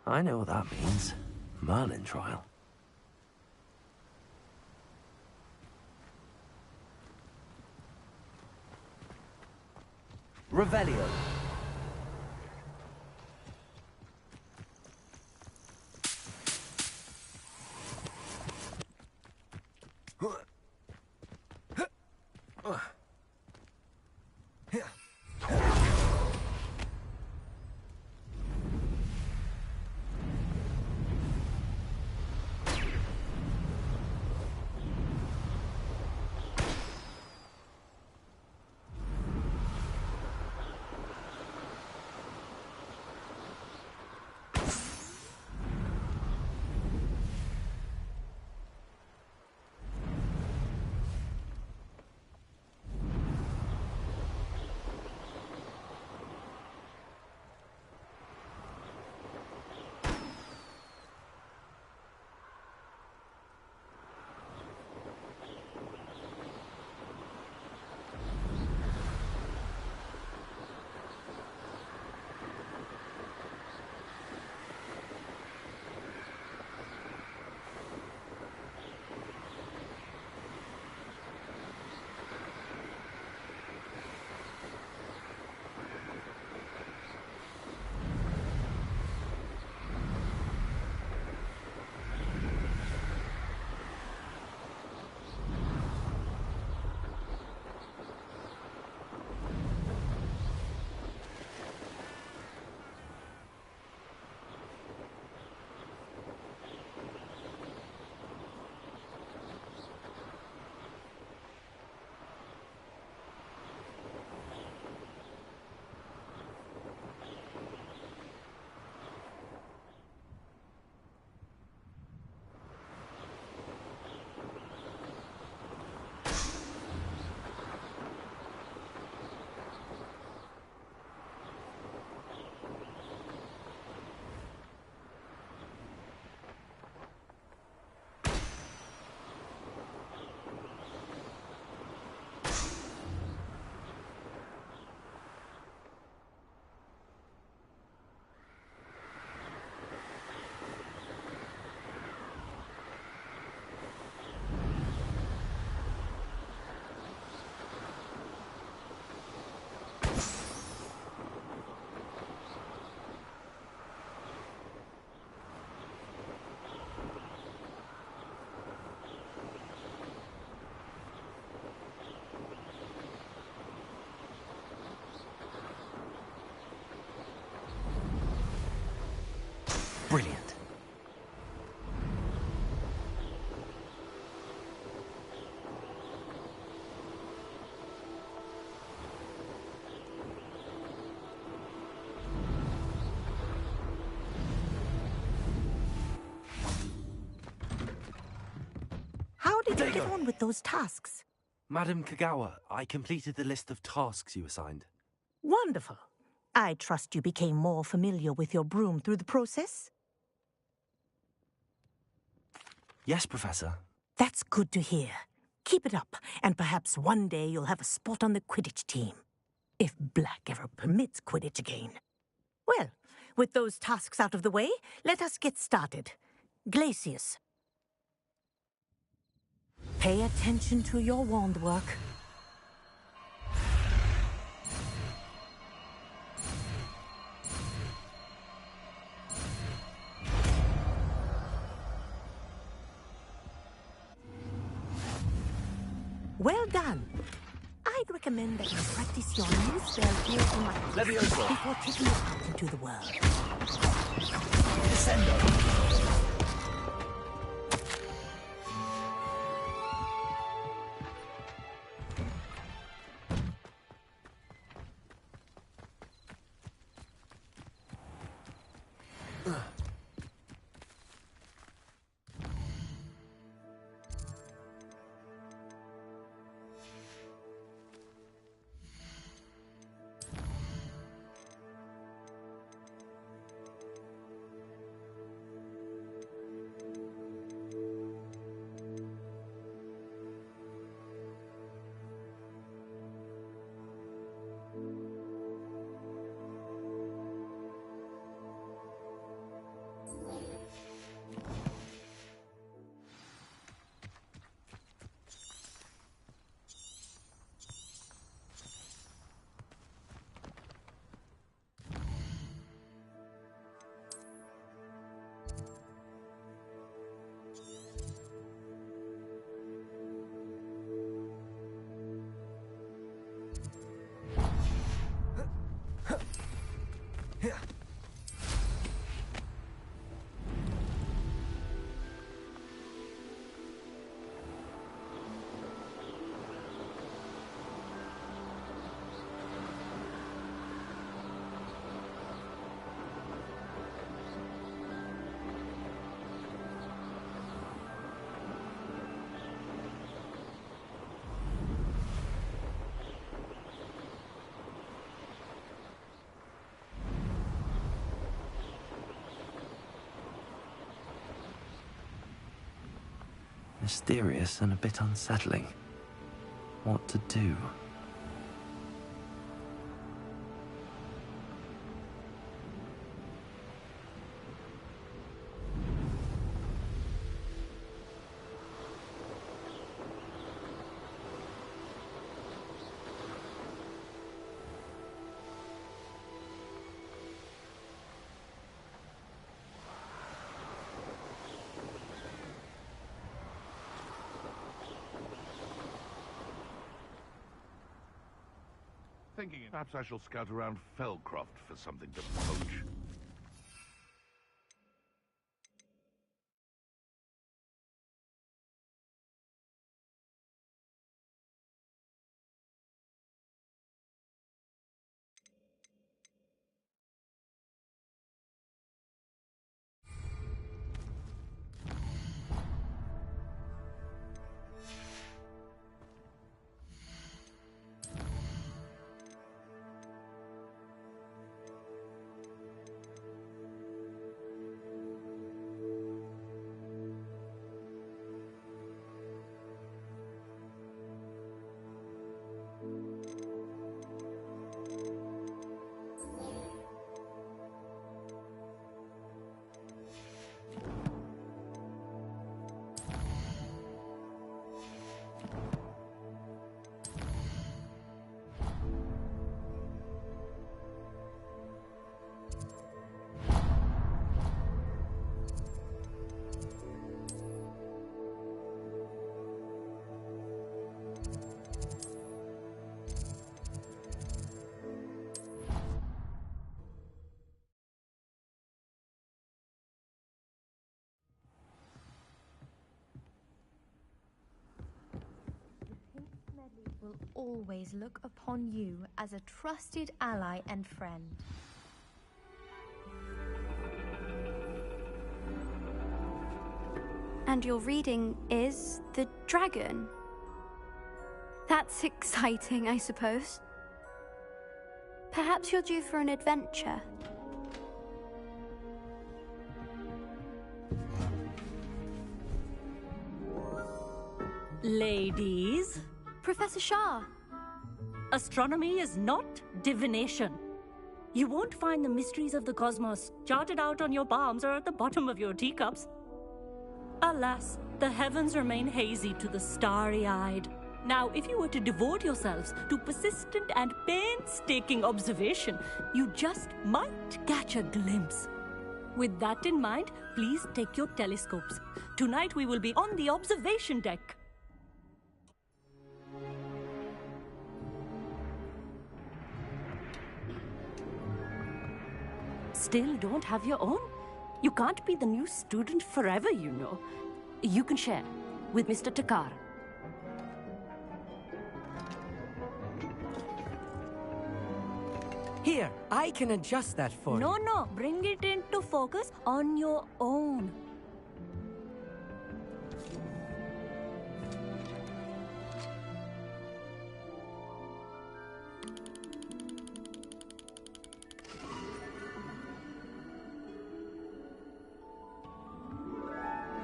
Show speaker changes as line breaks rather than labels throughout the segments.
I know what that means. Merlin trial. Revelio. Brilliant.
How did you get on with those tasks?
Madam Kagawa, I completed the list of tasks you assigned.
Wonderful. I trust you became more familiar with your broom through the process?
Yes, Professor.
That's good to hear. Keep it up, and perhaps one day you'll have a spot on the Quidditch team. If Black ever permits Quidditch again. Well, with those tasks out of the way, let us get started. Glacius. Pay attention to your wand work. Well done. I'd recommend that you practice your new spell here in my
Leviosa.
before taking it out into the world.
Descendo. Mysterious and a bit unsettling. What to do?
Thinking perhaps I shall scout around Fellcroft for something to poach.
Will always look upon you as a trusted ally and friend.
And your reading is the dragon. That's exciting, I suppose. Perhaps you're due for an adventure.
Ladies,
Professor Shah.
astronomy is not divination. You won't find the mysteries of the cosmos charted out on your palms or at the bottom of your teacups. Alas, the heavens remain hazy to the starry-eyed. Now, if you were to devote yourselves to persistent and painstaking observation, you just might catch a glimpse. With that in mind, please take your telescopes. Tonight we will be on the observation deck. Still don't have your own? You can't be the new student forever, you know. You can share with Mr. Takar.
Here, I can adjust that for you.
No, bring it into focus on your own.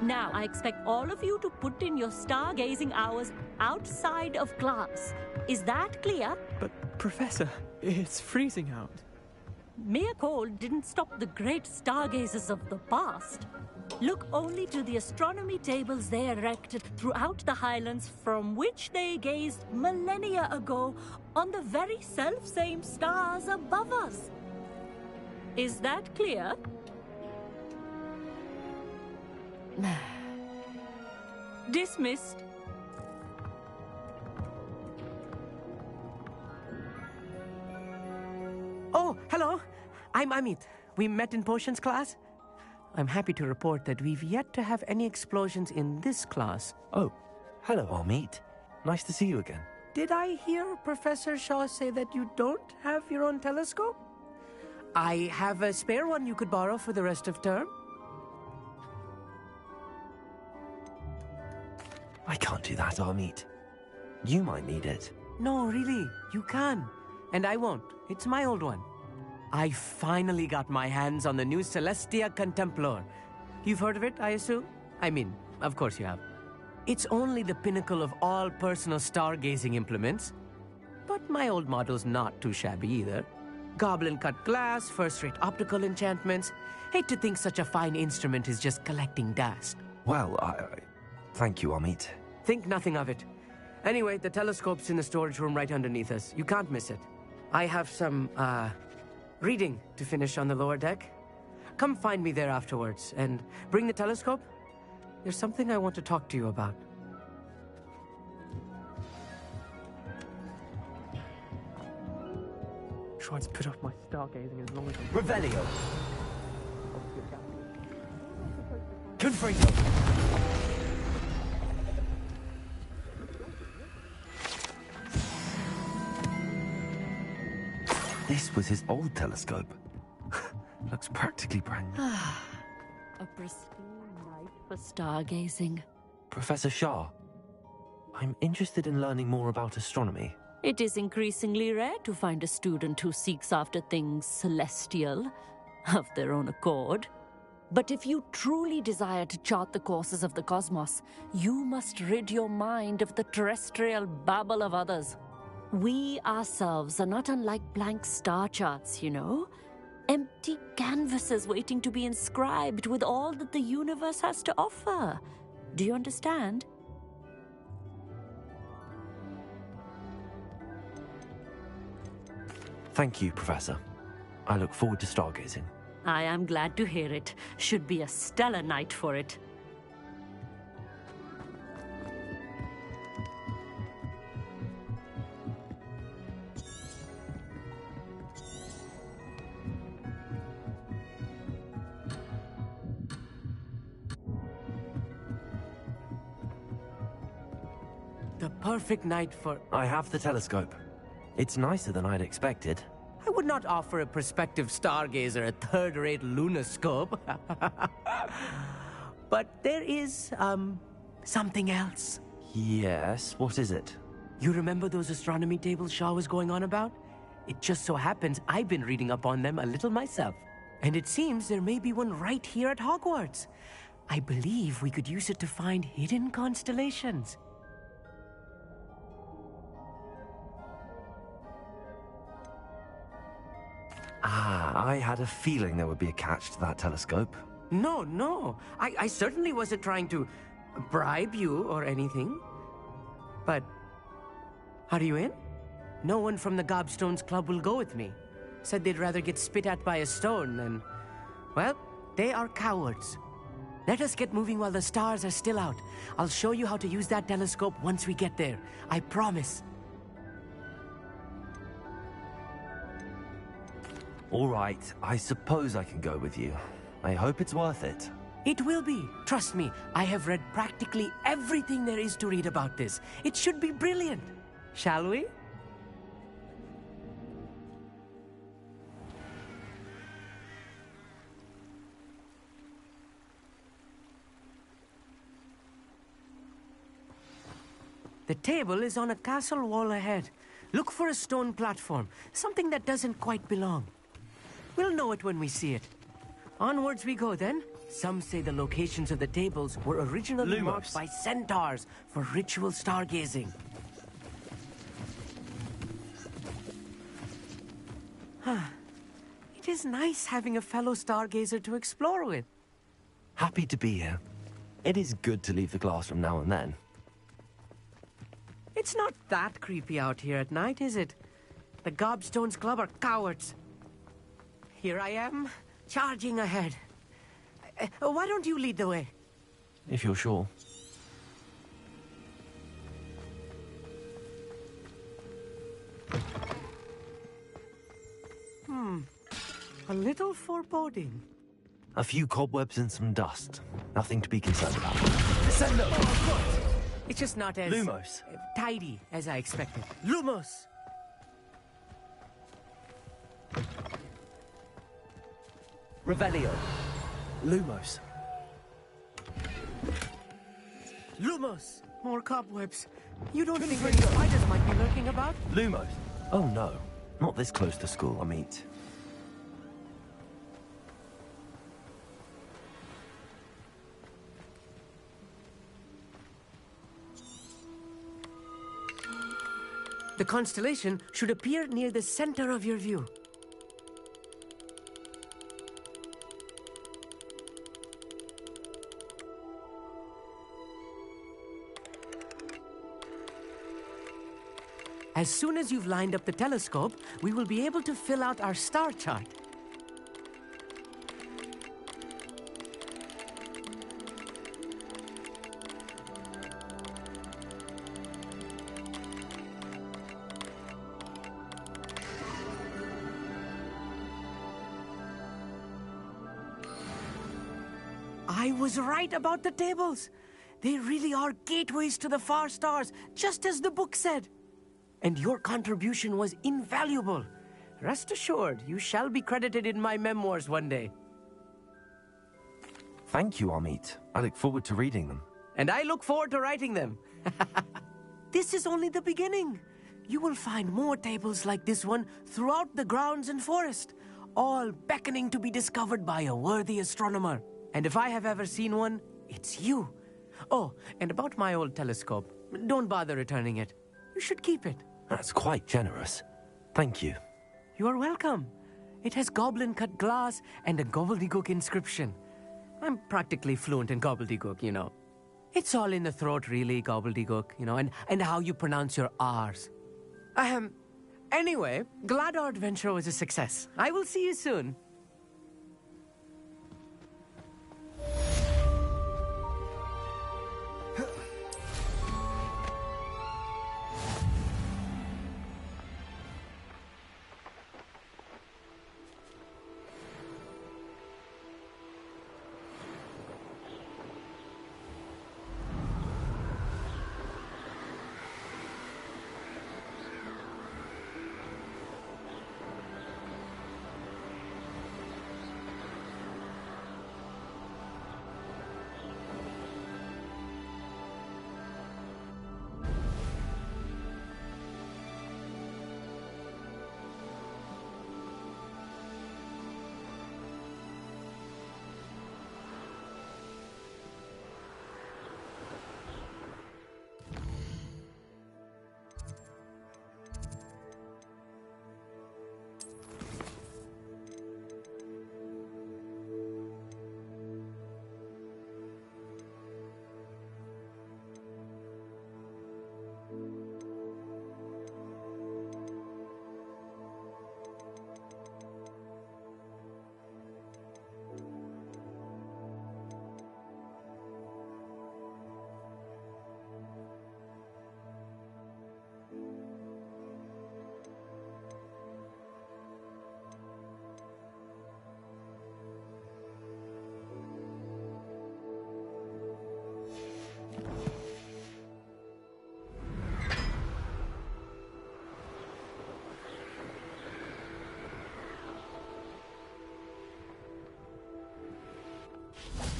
Now, I expect all of you to put in your stargazing hours outside of class. Is that clear?
But, Professor, it's freezing out.
Mere cold didn't stop the great stargazers of the past. Look only to the astronomy tables they erected throughout the highlands from which they gazed millennia ago on the very self-same stars above us. Is that clear? Dismissed.
Oh, hello. I'm Amit. We met in potions class. I'm happy to report that we've yet to have any explosions in this class.
Oh, hello, Amit. Nice to see you again.
Did I hear Professor Shaw say that you don't have your own telescope? I have a spare one you could borrow for the rest of term.
I can't do that, Amit. You might need it.
No, really, you can. And I won't. It's my old one. I finally got my hands on the new Celestia Contemplar. You've heard of it, I assume? I mean, of course you have. It's only the pinnacle of all personal stargazing implements. But my old model's not too shabby either. Goblin-cut glass, first-rate optical enchantments. Hate to think such a fine instrument is just collecting dust.
Well, thank you, Amit.
Think nothing of it. Anyway, the telescope's in the storage room right underneath us. You can't miss it. I have some, reading to finish on the lower deck. Come find me there afterwards, and bring the telescope. There's something I want to talk to you about.
Try to put off my stargazing as long as I
Revelio. Confringo. This was his old telescope. Looks practically brand new.
A pristine night for stargazing.
Professor Shah, I'm interested in learning more about astronomy.
It is increasingly rare to find a student who seeks after things celestial, of their own accord. But if you truly desire to chart the courses of the cosmos, you must rid your mind of the terrestrial babble of others. We ourselves are not unlike blank star charts, you know? Empty canvases waiting to be inscribed with all that the universe has to offer. Do you understand?
Thank you, Professor. I look forward to stargazing.
I am glad to hear it. Should be a stellar night for it.
The perfect night for...
I have the telescope. It's nicer than I'd expected.
I would not offer a prospective stargazer a third-rate lunoscope. But there is, something else.
Yes, what is it?
You remember those astronomy tables Shaw was going on about? It just so happens I've been reading up on them a little myself. And it seems there may be one right here at Hogwarts. I believe we could use it to find hidden constellations.
I had a feeling there would be a catch to that telescope.
No. I certainly wasn't trying to bribe you or anything. But, are you in? No one from the Gobstones Club will go with me. Said they'd rather get spit at by a stone than... Well, they are cowards. Let us get moving while the stars are still out. I'll show you how to use that telescope once we get there. I promise.
All right, I suppose I can go with you. I hope it's worth it.
It will be. Trust me, I have read practically everything there is to read about this. It should be brilliant. Shall we? The table is on a castle wall ahead. Look for a stone platform, something that doesn't quite belong. We'll know it when we see it. Onwards we go then. Some say the locations of the tables were originally marked by centaurs for ritual stargazing. It is nice having a fellow stargazer to explore with.
Happy to be here. It is good to leave the classroom now and then.
It's not that creepy out here at night, is it? The Gobstones Club are cowards. Here I am, charging ahead. Why don't you lead the way?
If you're sure.
A little foreboding.
A few cobwebs and some dust. Nothing to be concerned about.
Oh, of course. It's just not as...
Lumos.
Tidy as I expected. Lumos!
Revelio. Lumos.
Lumos! More cobwebs. You don't think any spiders might be lurking about?
Lumos. Oh no. Not this close to school, I mean.
The constellation should appear near the center of your view. As soon as you've lined up the telescope, we will be able to fill out our star chart. I was right about the tables. They really are gateways to the far stars, just as the book said. And your contribution was invaluable. Rest assured, you shall be credited in my memoirs one day.
Thank you, Amit. I look forward to reading them.
And I look forward to writing them. This is only the beginning. You will find more tables like this one throughout the grounds and forest, all beckoning to be discovered by a worthy astronomer. And if I have ever seen one, it's you. Oh, and about my old telescope, don't bother returning it. You should keep it.
That's quite generous. Thank you.
You are welcome. It has goblin-cut glass and a gobbledygook inscription. I'm practically fluent in gobbledygook, you know. It's all in the throat, really, gobbledygook, you know, and how you pronounce your R's. Anyway, glad our adventure was a success. I will see you soon.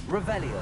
Revelio.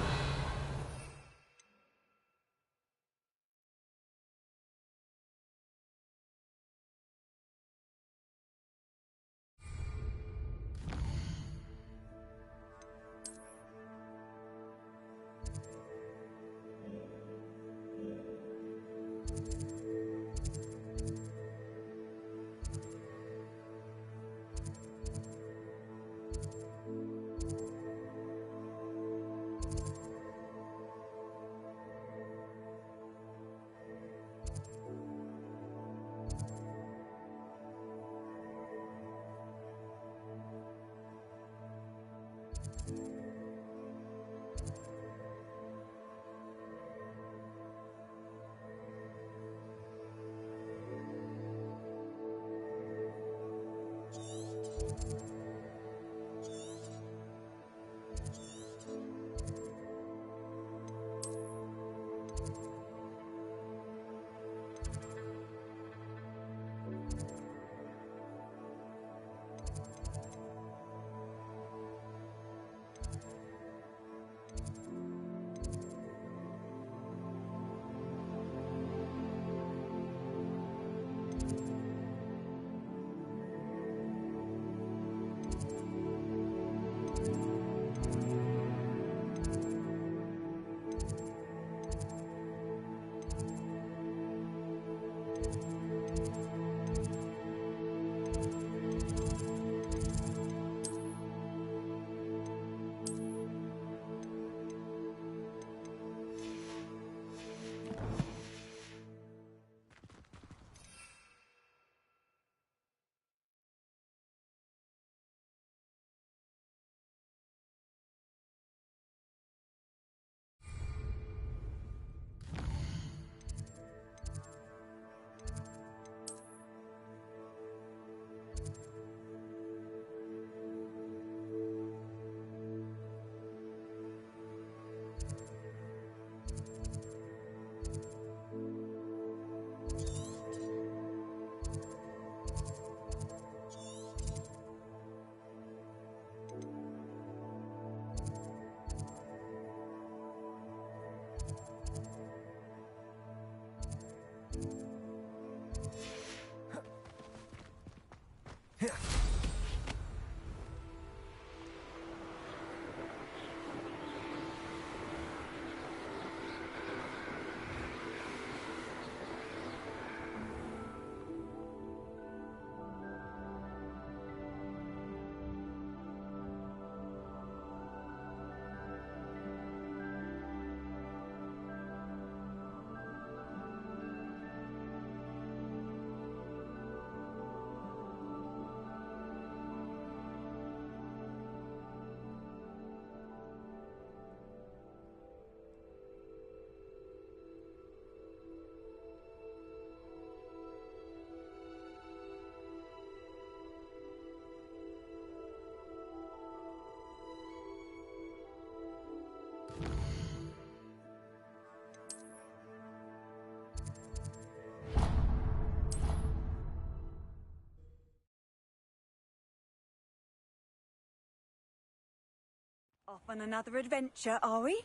Off on another adventure, are we?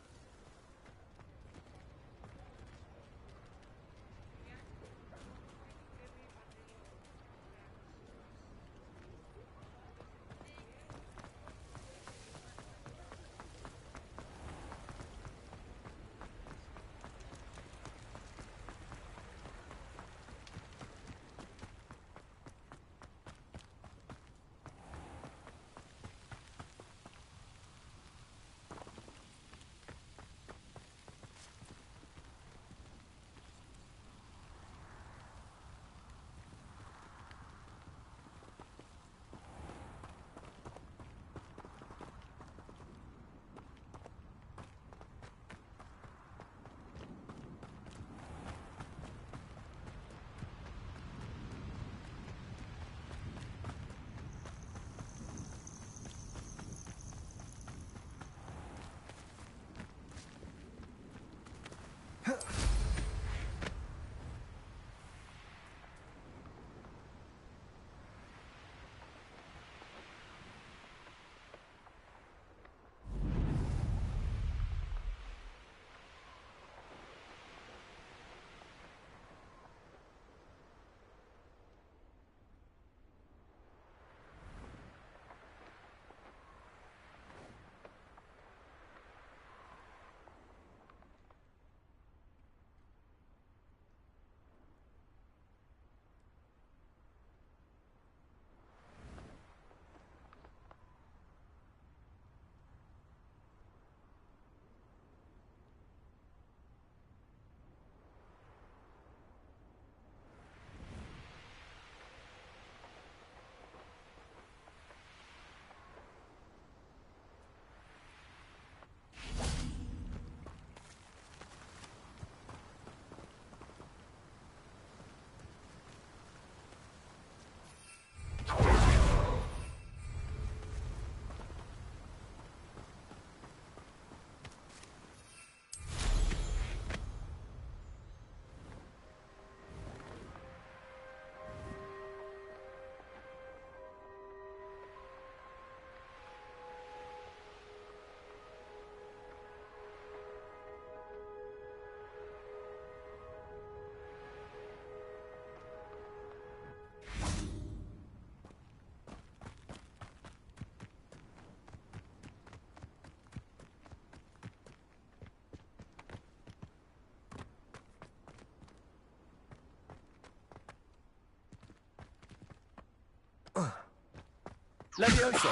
Levioso!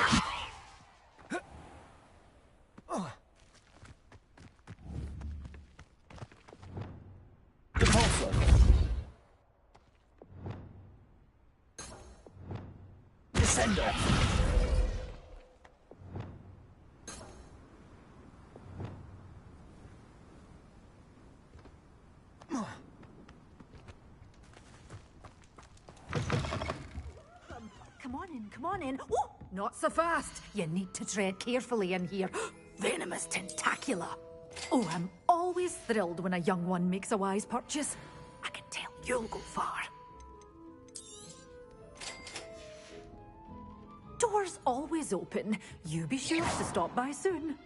Repulsor! Descender!
Come on in. Oh, not so fast. You need to tread carefully in here. Venomous tentacula. Oh, I'm always thrilled when a young one makes a wise purchase. I can tell you'll go far. Door's always open. You be sure to stop by soon.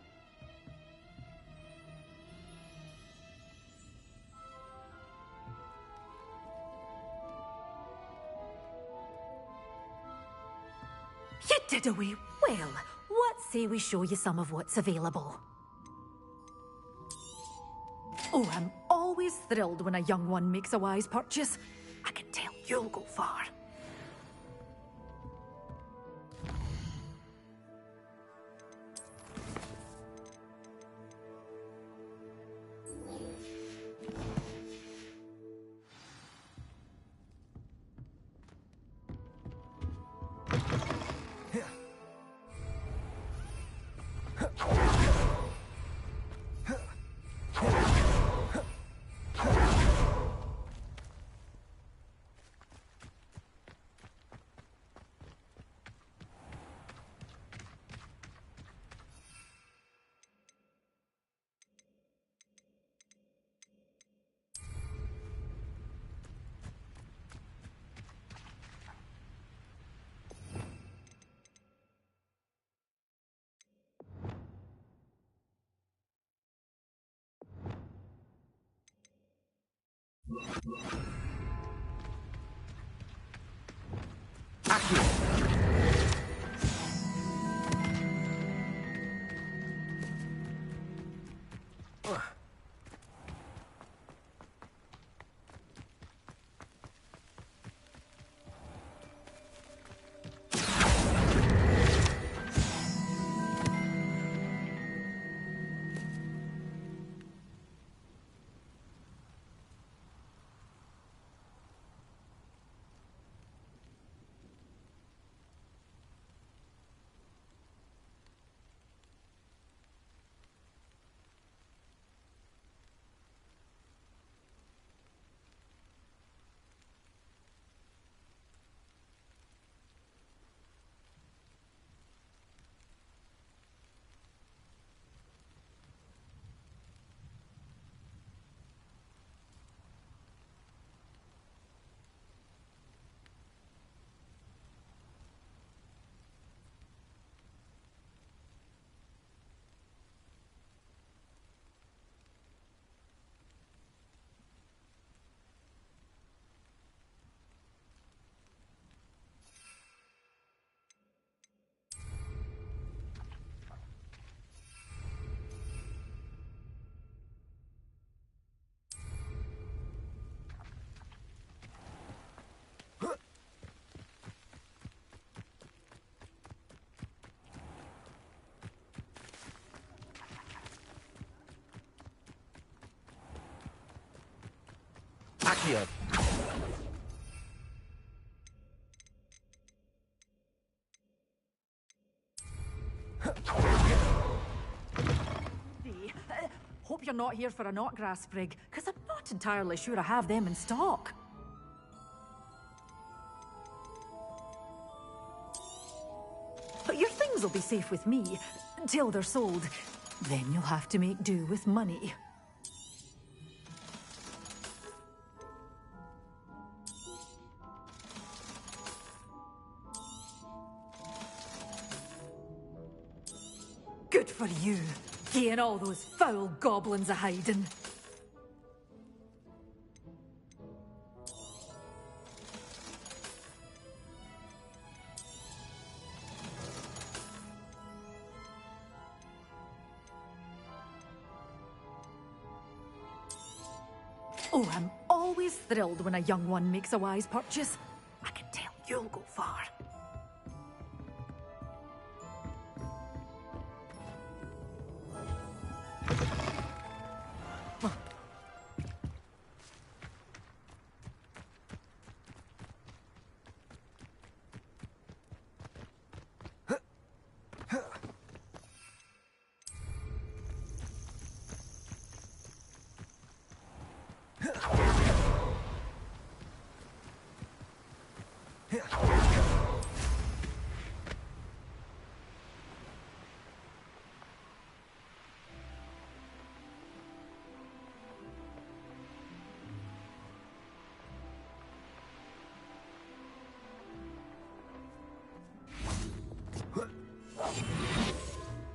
Did we? Well, what say we show you some of what's available? Oh, I'm always thrilled when a young one makes a wise purchase. I can tell you'll go far.
Accio.
Hope you're not here for a knotgrass sprig, because I'm not entirely sure I have them in stock. But your things will be safe with me, until they're sold. Then you'll have to make do with money. Good for you, getting all those foul goblins a-hiding. Oh, I'm always thrilled when a young one makes a wise purchase. I can tell you'll go far.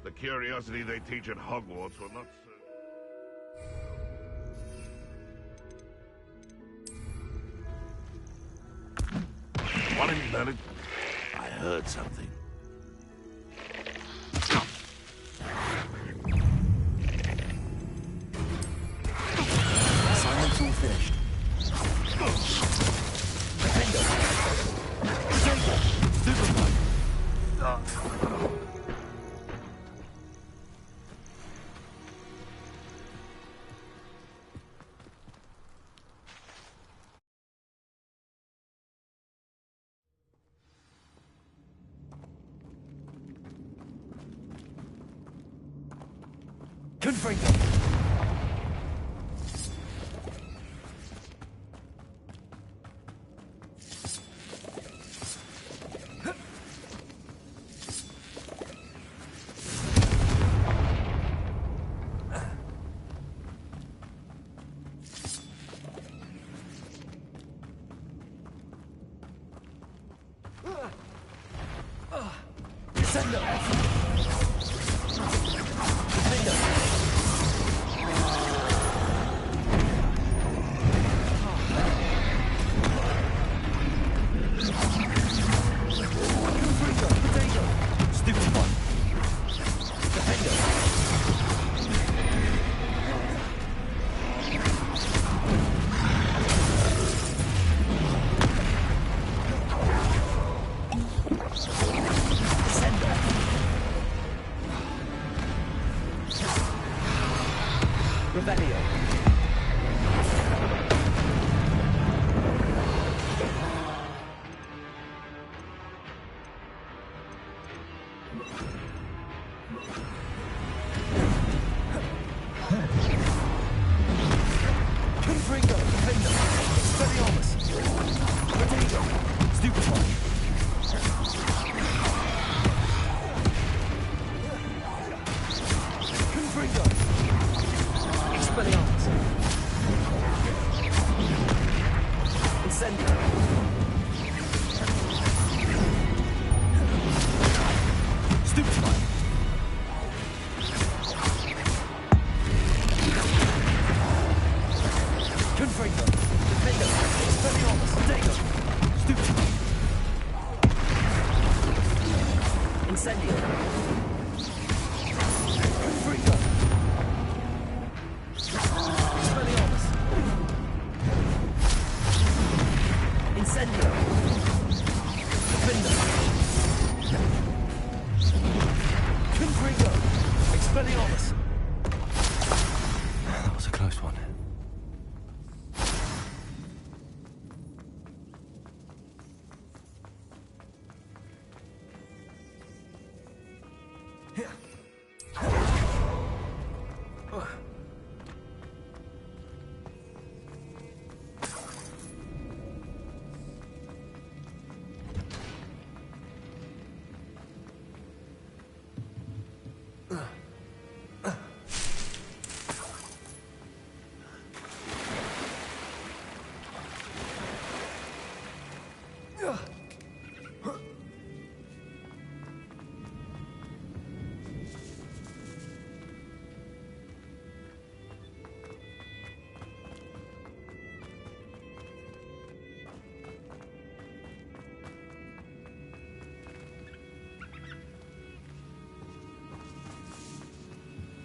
The curiosity they teach at Hogwarts will not serve. One in learning. I heard something.
Confringo.
That was a close one.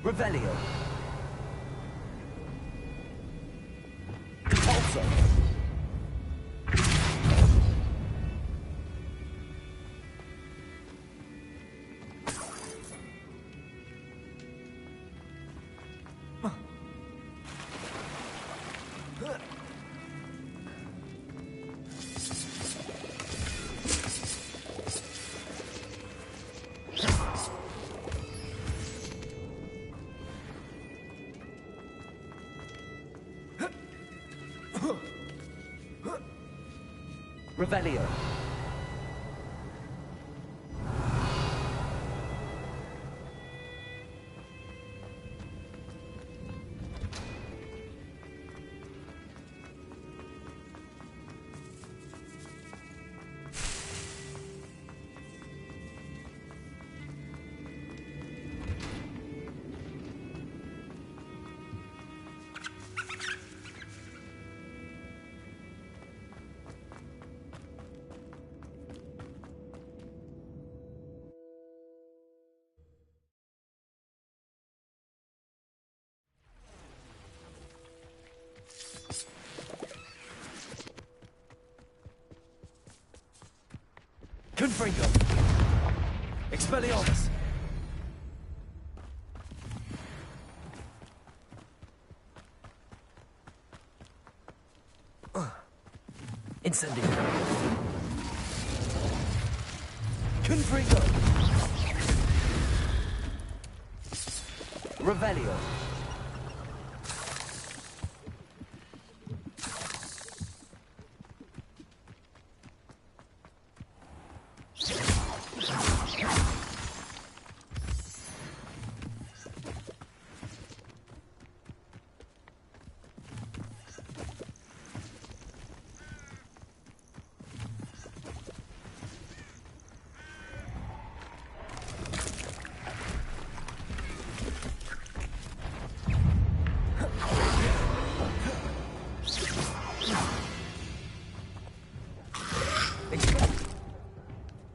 Revelio. Compulso. Revelio. Confringo. Expelliarmus. Incendio. Confringo. Revelio.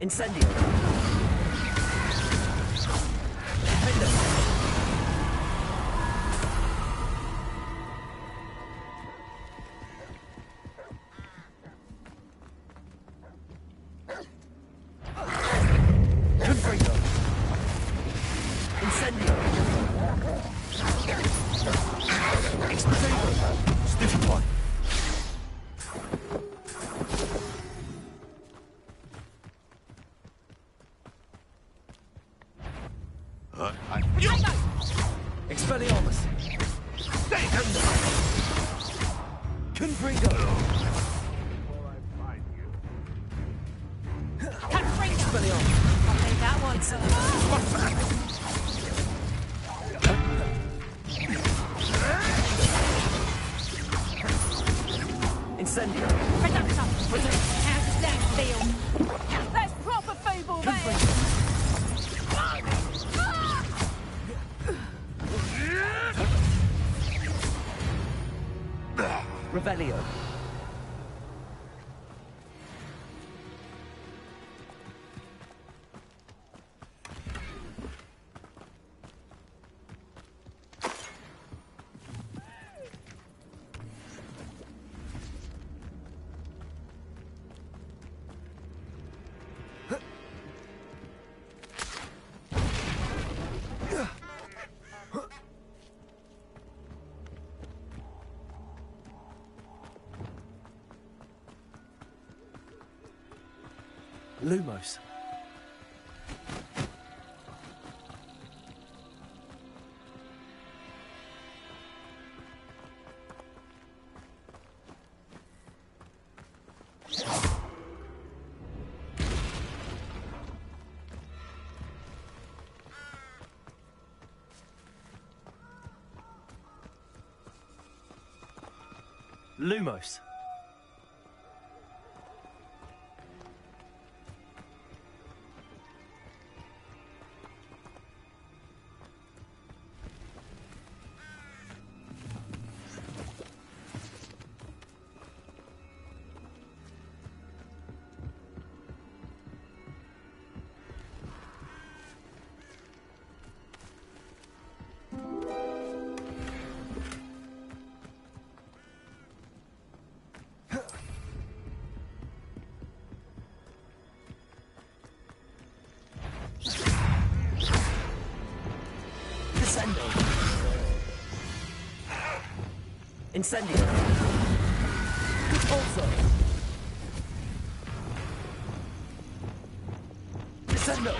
Incendio. Confringo. Incendio. Explosivo. Stiff one. Expelliarmus! Stay under! Confringo!
Confringo!
Expelliarmus!
I'll take that one.
Incendio!
Can't stand still. That's proper football, man.
Revelio. Lumos. Lumos. Incendio. Also. Descendo.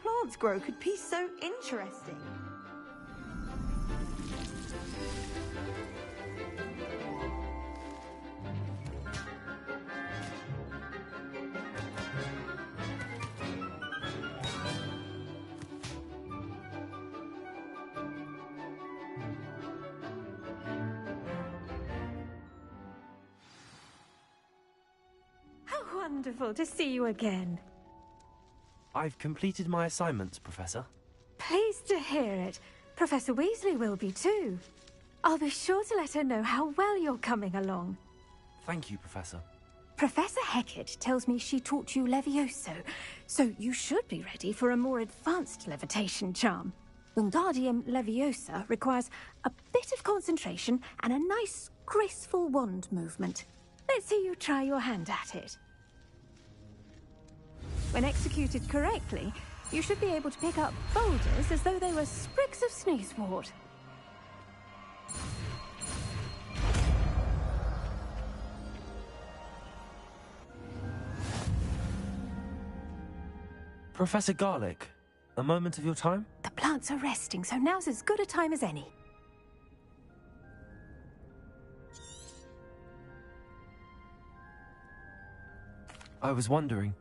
Plants grow could be so interesting.
How wonderful to see you again.
I've completed my assignments, Professor.
Pleased to hear it. Professor Weasley will be too. I'll be sure to let her know how well you're coming along.
Thank you, Professor.
Professor Hecat tells me she taught you Levioso, so you should be ready for a more advanced levitation charm. Wingardium Leviosa requires a bit of concentration and a nice, graceful wand movement. Let's see you try your hand at it. When executed correctly, you should be able to pick up boulders as though they were sprigs of sneezewort.
Professor Garlick, a moment of your time?
The plants are resting, so now's as good a time as any.
I was wondering,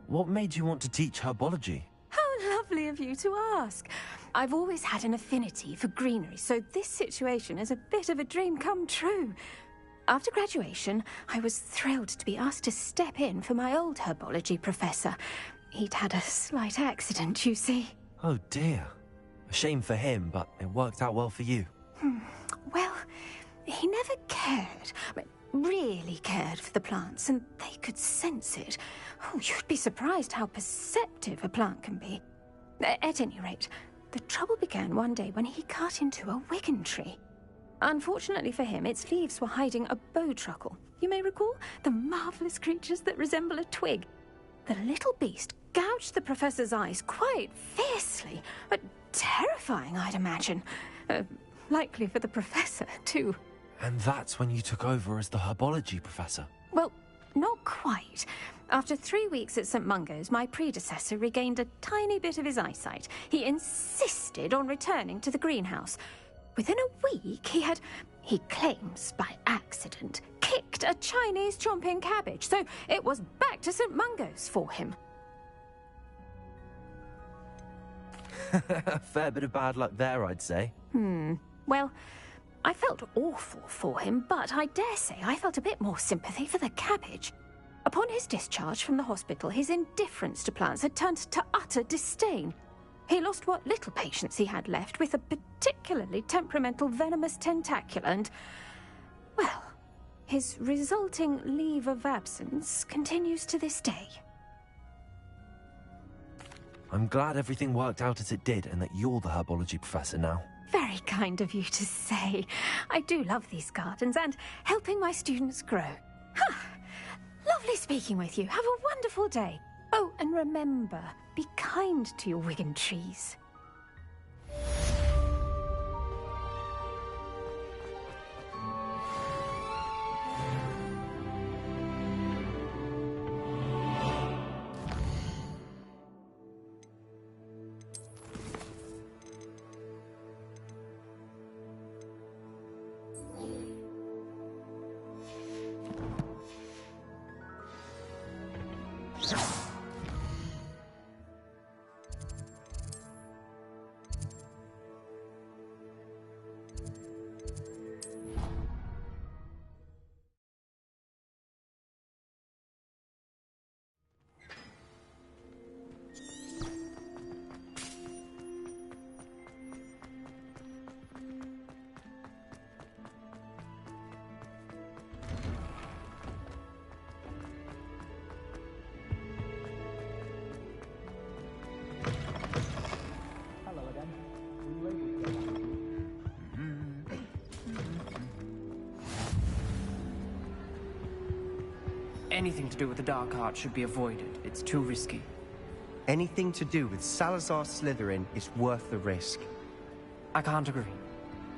what made you want to teach herbology?
How lovely of you to ask. I've always had an affinity for greenery, so this situation is a bit of a dream come true. After graduation, I was thrilled to be asked to step in for my old herbology professor. He'd had a slight accident, you see.
Oh dear. A shame for him, but it worked out well for you.
Well, he never cared, really cared for the plants, and they could sense it. Oh, you'd be surprised how perceptive a plant can be. At any rate, the trouble began one day when he cut into a wigan tree. Unfortunately for him, its leaves were hiding a bowtruckle. You may recall the marvellous creatures that resemble a twig. The little beast gouged the professor's eyes quite fiercely, but terrifying, I'd imagine. Likely for the professor, too.
And that's when you took over as the herbology professor?
Well, not quite. After 3 weeks at St. Mungo's, my predecessor regained a tiny bit of his eyesight. He insisted on returning to the greenhouse. Within a week, he claims by accident, kicked a Chinese chomping cabbage, so it was back to St. Mungo's for him.
A fair bit of bad luck there, I'd say.
Well, I felt awful for him, but I dare say I felt a bit more sympathy for the cabbage. Upon his discharge from the hospital, his indifference to plants had turned to utter disdain. He lost what little patience he had left with a particularly temperamental venomous tentacula and, well, his resulting leave of absence continues to this day.
I'm glad everything worked out as it did and that you're the herbology professor now.
Very kind of you to say. I do love these gardens and helping my students grow. Lovely speaking with you. Have a wonderful day. Oh, and remember, be kind to your Wigan trees.
Anything to do with the dark art should be avoided. It's too risky.
Anything to do with Salazar Slytherin is worth the risk.
I can't agree.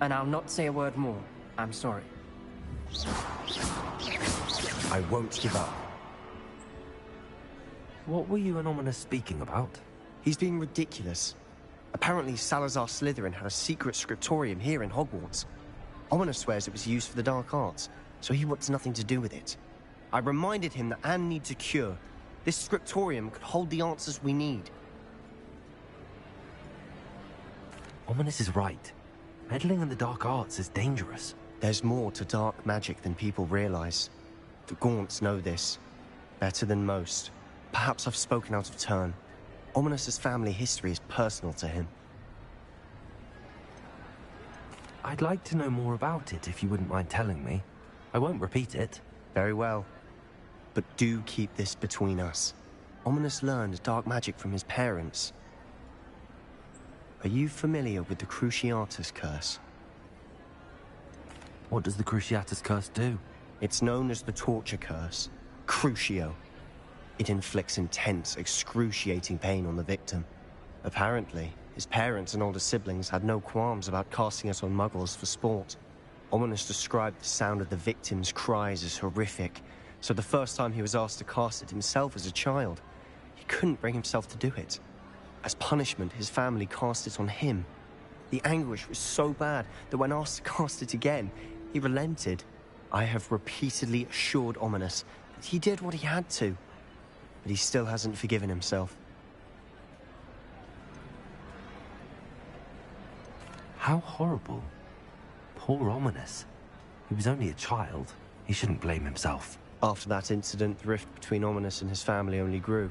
And I'll not say a word more. I'm sorry.
I won't give up.
What were you and Ominous speaking about?
He's being ridiculous. Apparently Salazar Slytherin had a secret scriptorium here in Hogwarts. Ominous swears it was used for the dark arts, so he wants nothing to do with it. I reminded him that Anne needs a cure. This scriptorium could hold the answers we need.
Ominous is right. Meddling in the dark arts is dangerous.
There's more to dark magic than people realize. The Gaunts know this. Better than most. Perhaps I've spoken out of turn. Ominous's family history is personal to him.
I'd like to know more about it if you wouldn't mind telling me. I won't repeat it.
Very well. But do keep this between us. Ominous learned dark magic from his parents. Are you familiar with the Cruciatus Curse?
What does the Cruciatus Curse do?
It's known as the Torture Curse. Crucio. It inflicts intense, excruciating pain on the victim. Apparently, his parents and older siblings had no qualms about casting it on muggles for sport. Ominous described the sound of the victim's cries as horrific, so the first time he was asked to cast it himself as a child, he couldn't bring himself to do it. As punishment, his family cast it on him. The anguish was so bad that when asked to cast it again, he relented. I have repeatedly assured Ominous that he did what he had to, but he still hasn't forgiven himself.
How horrible. Poor Ominous. He was only a child. He shouldn't blame himself.
After that incident, the rift between Ominous and his family only grew.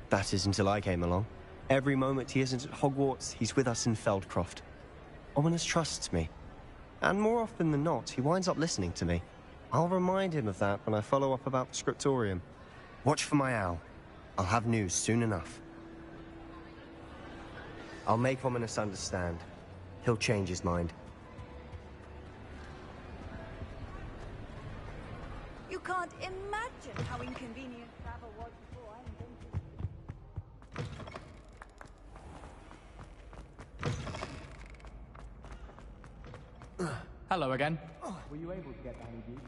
That is until I came along. Every moment he isn't at Hogwarts, he's with us in Feldcroft. Ominous trusts me. And more often than not, he winds up listening to me. I'll remind him of that when I follow up about the scriptorium. Watch for my owl. I'll have news soon enough. I'll make Ominous understand. He'll change his mind.
You can't imagine how inconvenient travel was before I invented.
Hello again. Were you able to get the honeydew?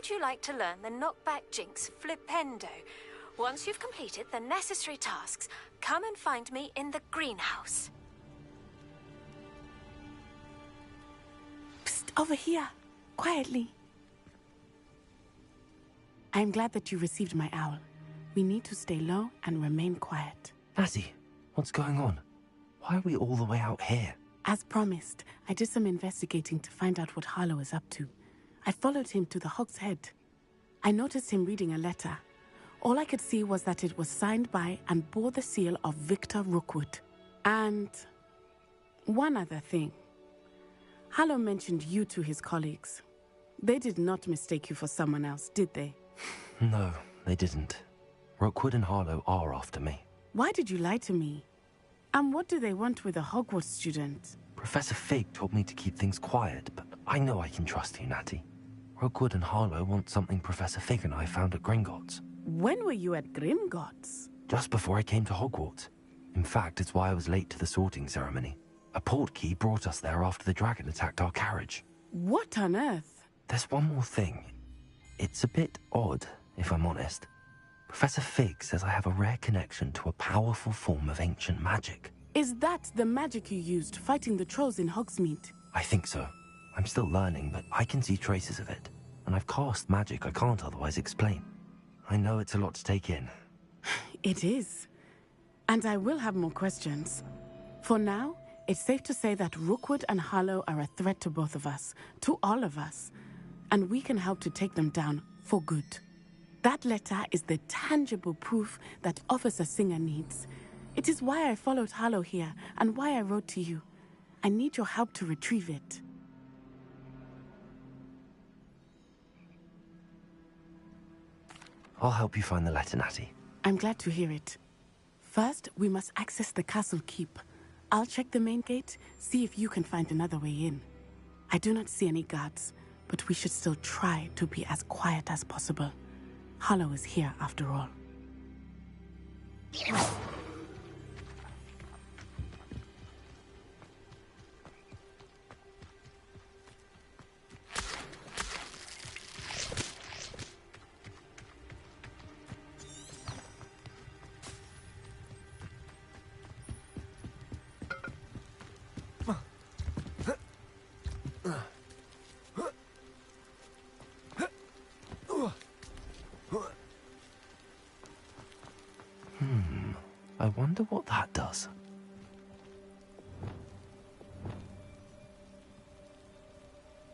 Would you like to learn the knockback jinx flipendo? Once you've completed the necessary tasks, come and find me in the greenhouse.
Psst, over here. Quietly. I'm glad that you received my owl. We need to stay low and remain quiet.
Natty, what's going on? Why are we all the way out here?
As promised, I did some investigating to find out what Harlow is up to. I followed him to the Hog's Head. I noticed him reading a letter. All I could see was that it was signed by and bore the seal of Victor Rookwood. And one other thing. Harlow mentioned you to his colleagues. They did not mistake you for someone else, did they?
No, they didn't. Rookwood and Harlow are after me.
Why did you lie to me? And what do they want with a Hogwarts student?
Professor Fig told me to keep things quiet, but I know I can trust you, Natty. Rookwood and Harlow want something Professor Fig and I found at Gringotts.
When were you at Gringotts?
Just before I came to Hogwarts. In fact, it's why I was late to the sorting ceremony. A portkey brought us there after the dragon attacked our carriage.
What on earth?
There's one more thing. It's a bit odd, if I'm honest. Professor Fig says I have a rare connection to a powerful form of ancient magic.
Is that the magic you used fighting the trolls in Hogsmeade?
I think so. I'm still learning, but I can see traces of it. And I've cast magic I can't otherwise explain. I know it's a lot to take in.
It is. And I will have more questions. For now, it's safe to say that Rookwood and Harlow are a threat to both of us, to all of us. And we can help to take them down for good. That letter is the tangible proof that Officer Singer needs. It is why I followed Harlow here and why I wrote to you. I need your help to retrieve it.
I'll help you find the letter, Natty.
I'm glad to hear it. First, we must access the castle keep. I'll check the main gate, see if you can find another way in. I do not see any guards, but we should still try to be as quiet as possible. Harlow is here after all.
I wonder what that does.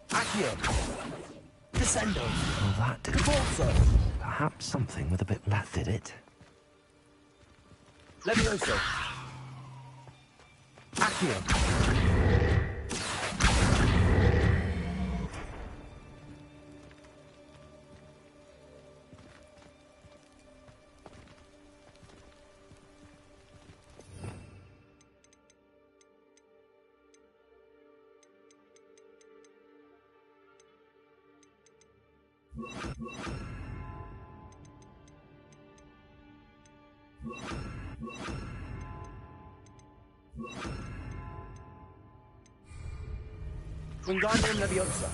Accio! Descendo!
Well, that did it.
Corso!
Perhaps something with a bit left did it.
Levioso! Accio! Wingardium Leviosa.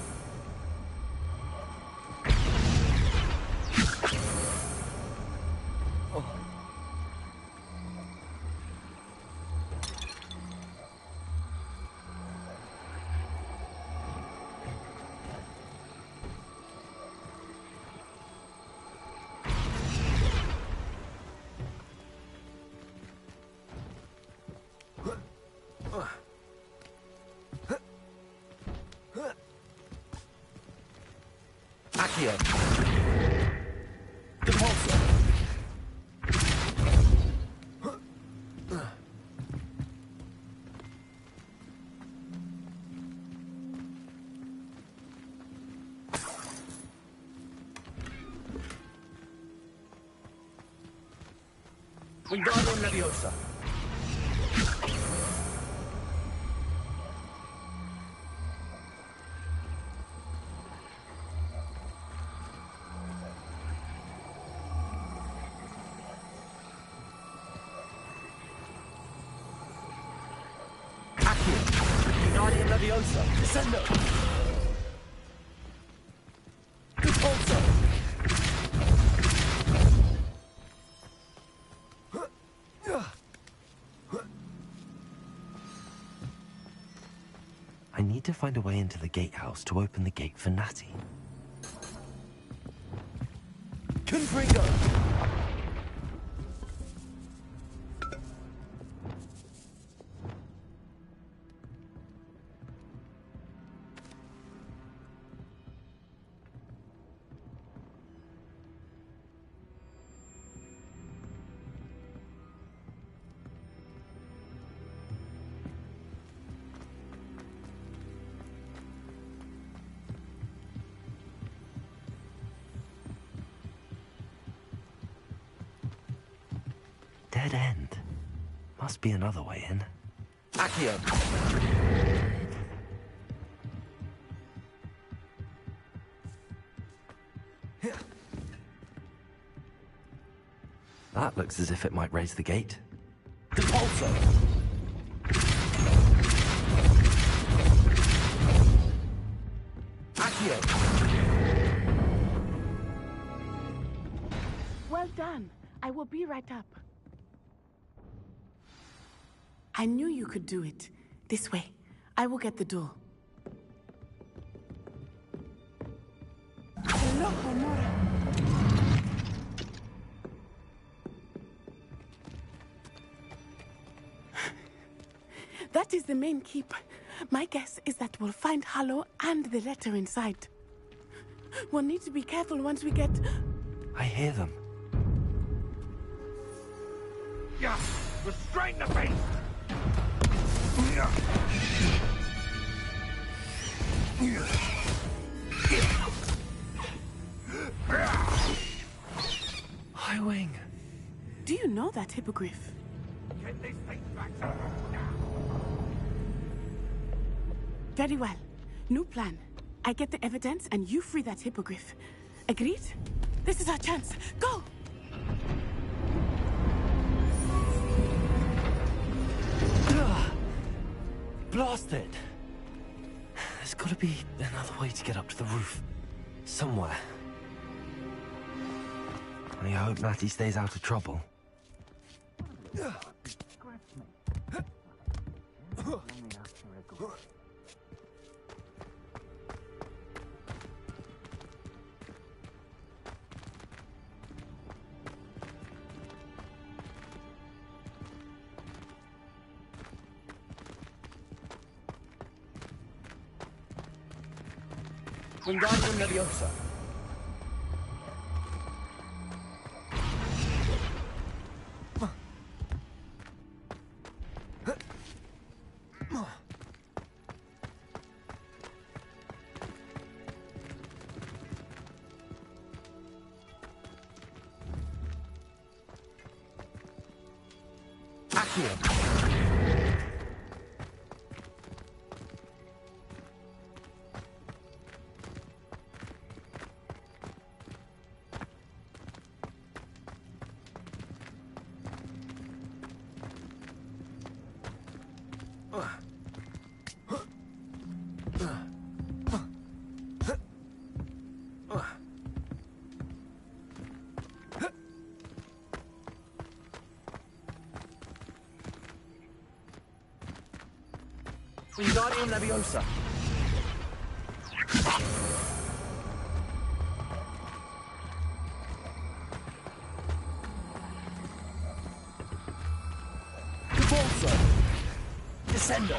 Accio. Depulso. Wingardium Leviosa. Wingardium Leviosa. Descendo. Depulso.
to find a way into the gatehouse to open the gate for Natty.
Confringo!
Dead end. Must be another way in.
Accio!
That looks as if it might raise the gate.
Depulso! Accio!
Well done. I will be right up. I knew you could do it. This way. I will get the door. Hello, Homura. That is the main keep. My guess is that we'll find Hollow and the letter inside. We'll need to be careful once we get...
I hear them.
Yeah! Restrain the beast!
High Wing.
Do you know that hippogriff?
Get this thing back to now!
Very well. New plan. I get the evidence and you free that hippogriff. Agreed? This is our chance. Go!
Blasted! There's gotta be another way to get up to the roof. Somewhere. I hope Natty stays out of trouble.
Wingardium Leviosa. Accio. Wingardium Leviosa. Depulso. Descendo.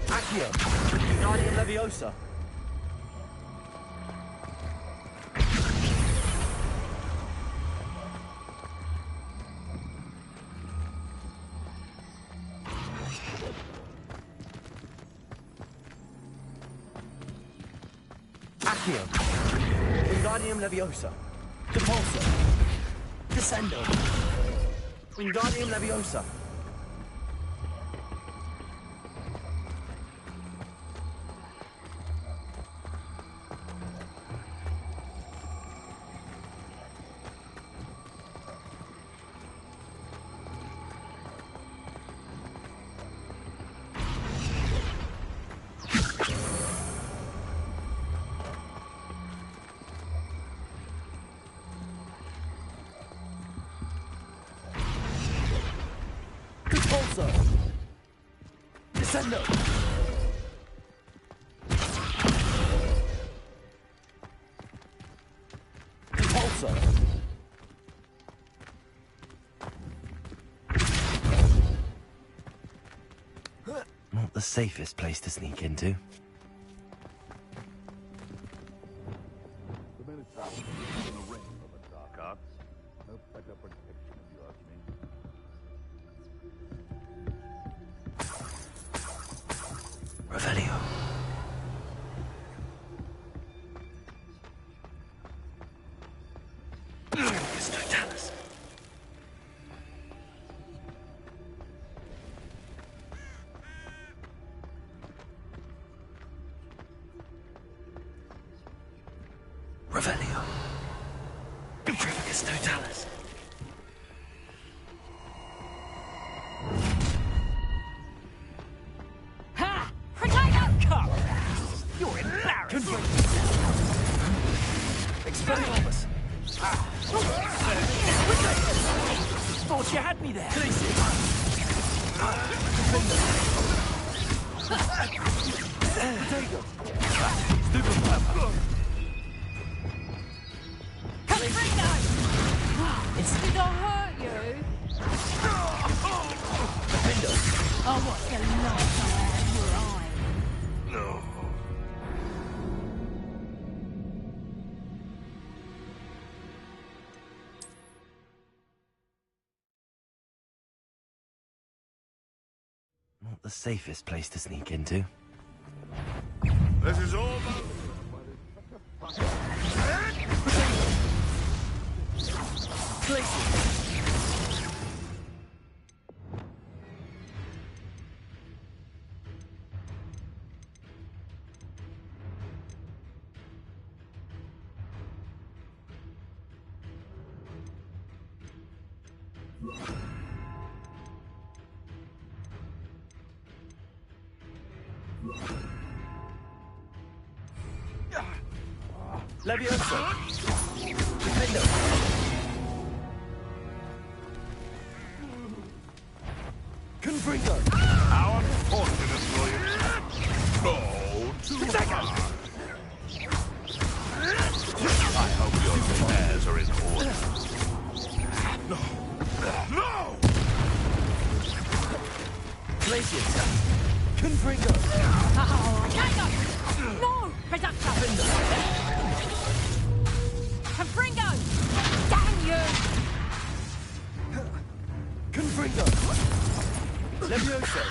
Accio. Wingardium Leviosa. Accio. Wingardium Leviosa. Depulso. Descendo. Wingardium Leviosa. Descendo! Repulsor!
Not the safest place to sneak into.
The Minotaur is in the ring of the dark arts. No better protection, if you ask me.
Revelio. Totalis. Revelio. Improvicus Totalis.
Ha! Potato! Come! You're embarrassed!
Expelliarmus!
Thought you had me there!
Potato!
Did I hurt you? Oh, what's the light out of your eye?
No.
Not the safest place to sneak into.
This is all
Levioso! Defendo! Confringo!
how unfortunate for you. No, too hard. I hope your affairs are in order. No! No!
Glacius! Confringo!
No! Confringo! Damn you!
Confringo! Levioso!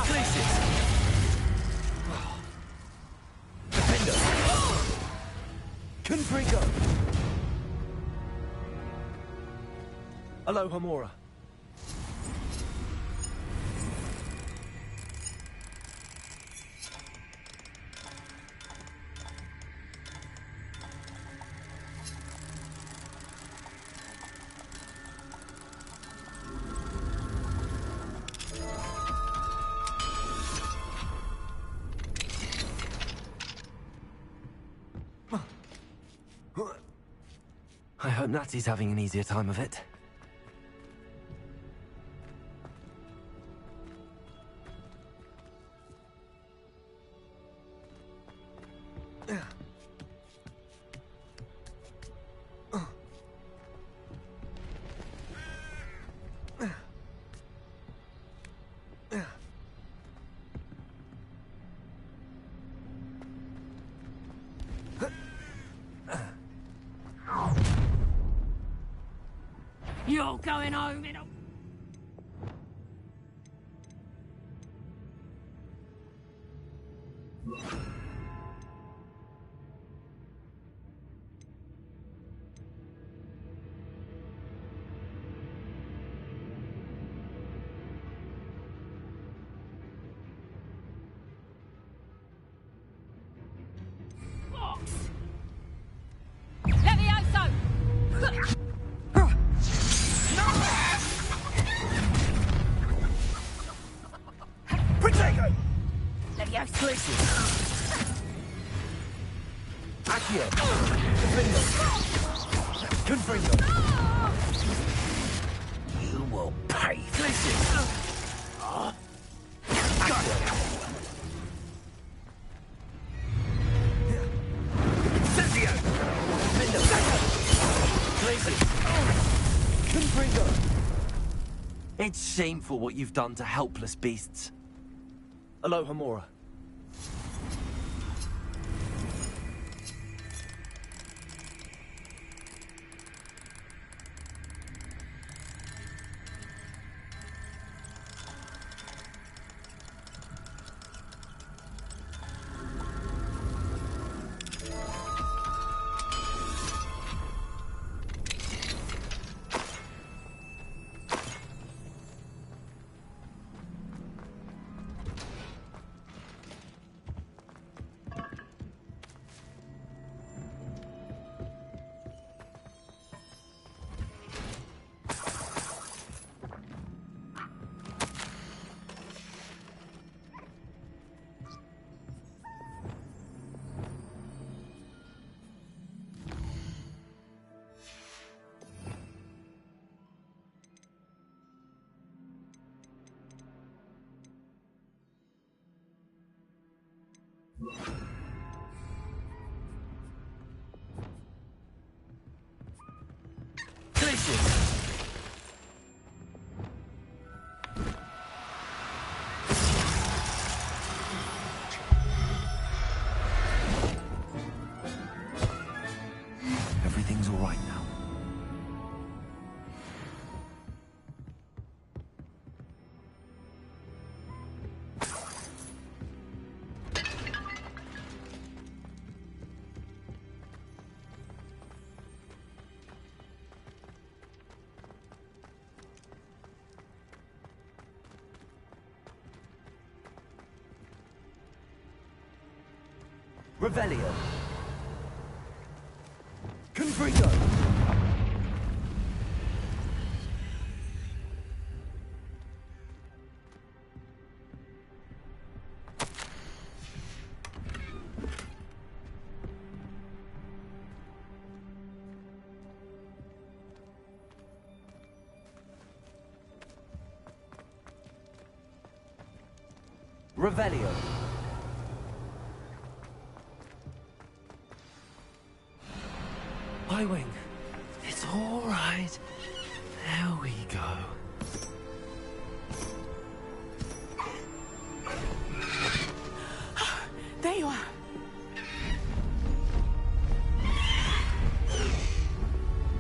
Glacius! Defendo! Confringo! Aloha Mora!
I hope Natsy's having an easier time of it.
You're going home in a... Levioso!
Protego!
Levioso!
Glacius! Accio! Defendo! Confringo! You will pay! Glacius!
It's shameful what you've done to helpless beasts.
Aloha Mora.
Everything's all right now.
Revelio. Confringo. Revelio.
Wing, it's all right. There we go.
There you are.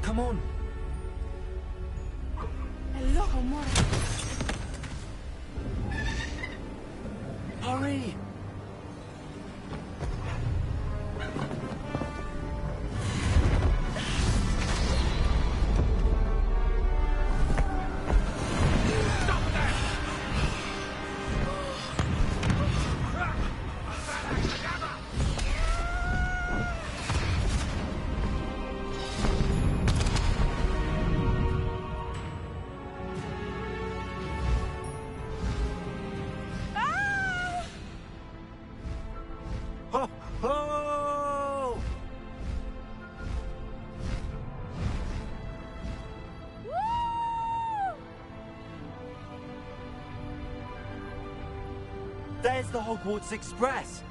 Come on.
Hello, Mora.
Hurry. There's the Hogwarts Express.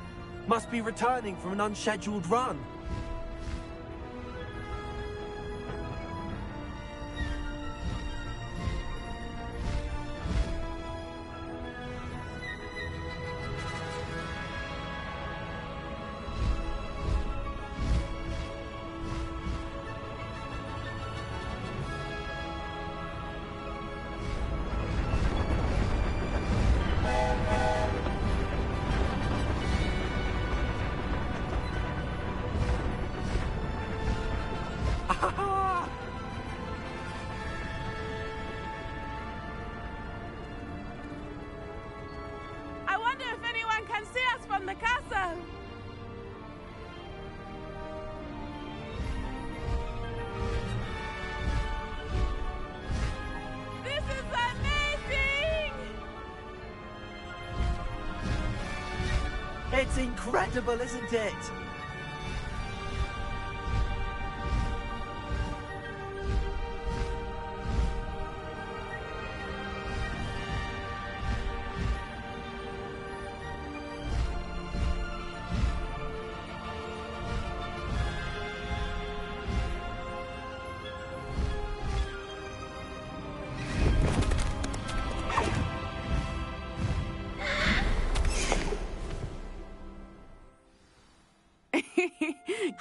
Must be returning from an unscheduled run.
I wonder if anyone can see us from the castle. This is amazing!
It's incredible, isn't it?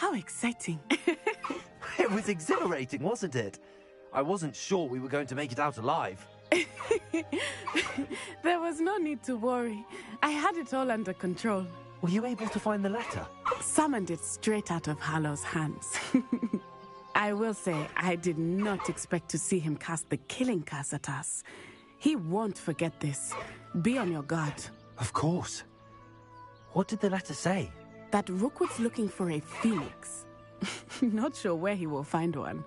How exciting.
It was exhilarating, wasn't it? I wasn't sure we were going to make it out alive.
There was no need to worry. I had it all under control.
Were you able to find the letter?
Summoned it straight out of Hallow's hands. I will say, I did not expect to see him cast the killing curse at us. He won't forget this. Be on your guard.
Of course. What did the letter say?
That Rookwood's looking for a phoenix. Not sure where he will find one.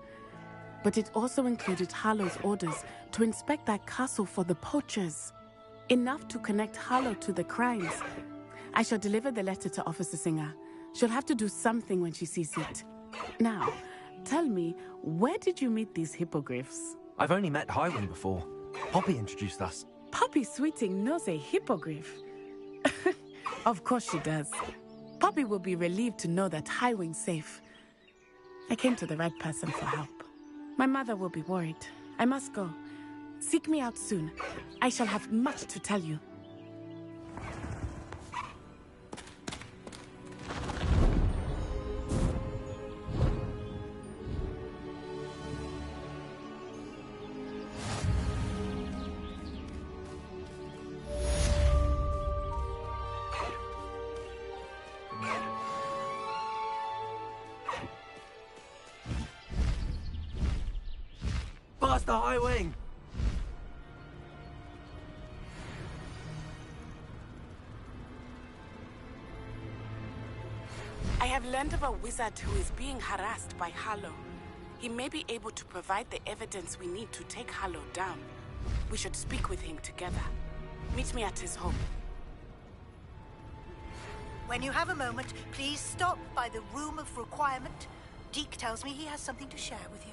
But it also included Hallow's orders to inspect that castle for the poachers. Enough to connect Hallow to the crimes. I shall deliver the letter to Officer Singer. She'll have to do something when she sees it. Now, tell me, where did you meet these hippogriffs?
I've only met Highwing before. Poppy introduced us.
Poppy Sweeting knows a hippogriff. Of course she does. Poppy will be relieved to know that Highwing's safe. I came to the right person for help. My mother will be worried. I must go. Seek me out soon. I shall have much to tell you.
Faster, Highwing!
I have learned of a wizard who is being harassed by Hallow. He may be able to provide the evidence we need to take Hallow down. We should speak with him together. Meet me at his home.
When you have a moment, please stop by the Room of Requirement. Deke tells me he has something to share with you.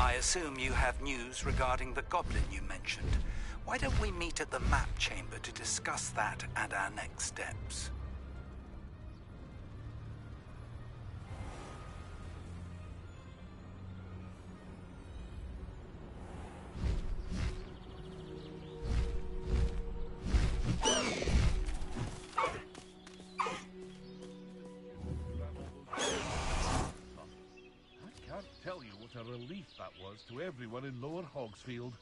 I assume you have news regarding the goblin you mentioned. Why don't we meet at the map chamber to discuss that and our next steps?
Tell you what a relief that was to everyone in Lower Hogsfield.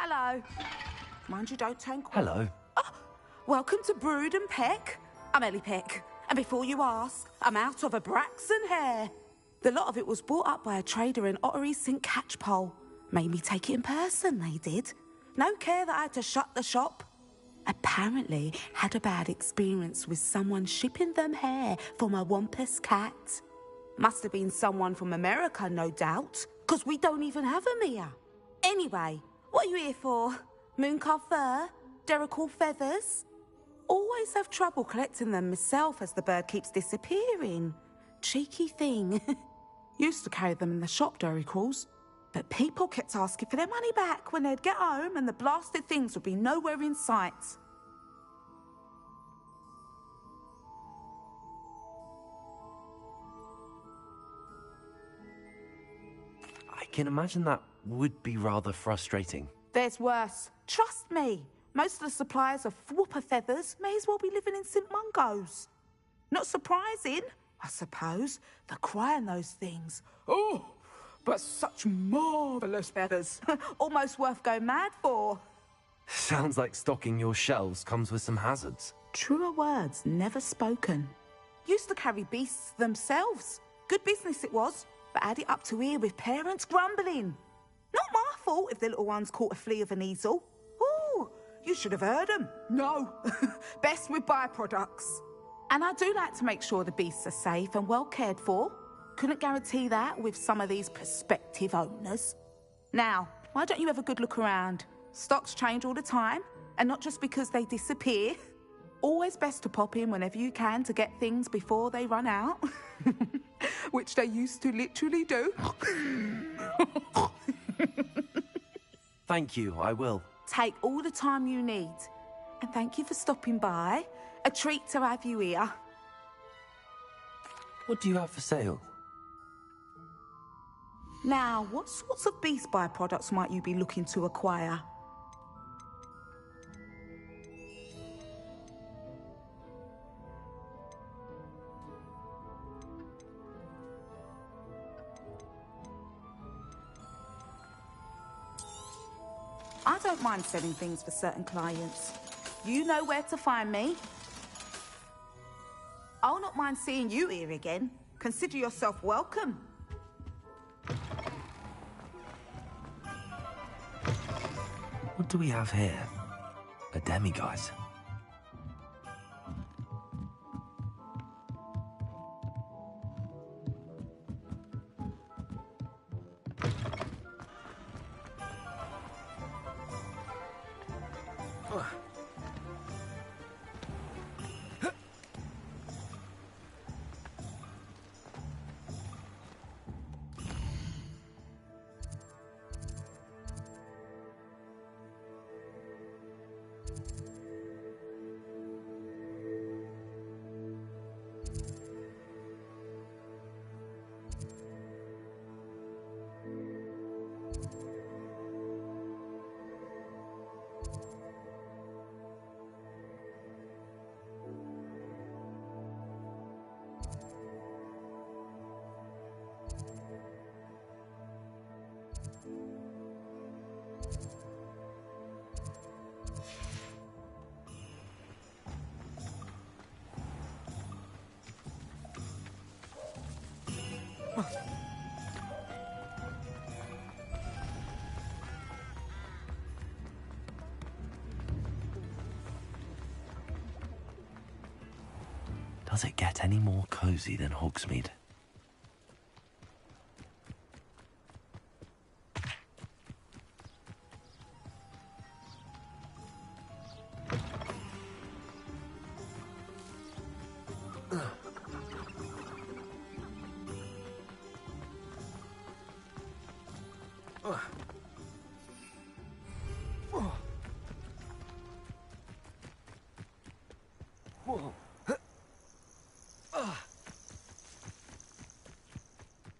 Hello. Mind you don't turn quiet.
Hello.
Oh, welcome to Brood and Peck. I'm Ellie Peck. And before you ask, I'm out of a Braxton hair. The lot of it was bought up by a trader in Ottery St. Catchpole. Made me take it in person, they did. No care that I had to shut the shop. Apparently had a bad experience with someone shipping them hair for my Wampus cat. Must have been someone from America, no doubt, because we don't even have them here. Anyway, what are you here for? Mooncalf fur? Derrickle feathers? Always have trouble collecting them myself as the bird keeps disappearing. Cheeky thing. Used to carry them in the shop, Derricles. But people kept asking for their money back when they'd get home and the blasted things would be nowhere in sight.
I can imagine that would be rather frustrating.
There's worse. Trust me. Most of the suppliers of whooper feathers may as well be living in St. Mungo's. Not surprising. I suppose. The cry in those things. Oh, but such marvellous feathers. Almost worth going mad for.
Sounds like stocking your shelves comes with some hazards.
Truer words never spoken. Used to carry beasts themselves. Good business it was, but add it up to here with parents grumbling. Not my fault if the little ones caught a flea of an easel. Ooh, you should have heard them. No, best with byproducts. And I do like to make sure the beasts are safe and well cared for. Couldn't guarantee that with some of these prospective owners. Now, why don't you have a good look around? Stocks change all the time, and not just because they disappear. Always best to pop in whenever you can to get things before they run out. Which they used to literally do.
Thank you, I will.
Take all the time you need. And thank you for stopping by. A treat to have you here.
What do you have for sale?
Now, what sorts of beast byproducts might you be looking to acquire? I don't mind selling things for certain clients. You know where to find me. I'll not mind seeing you here again. Consider yourself welcome.
What do we have here? A demiguise. Does it get any more cozy than Hogsmeade?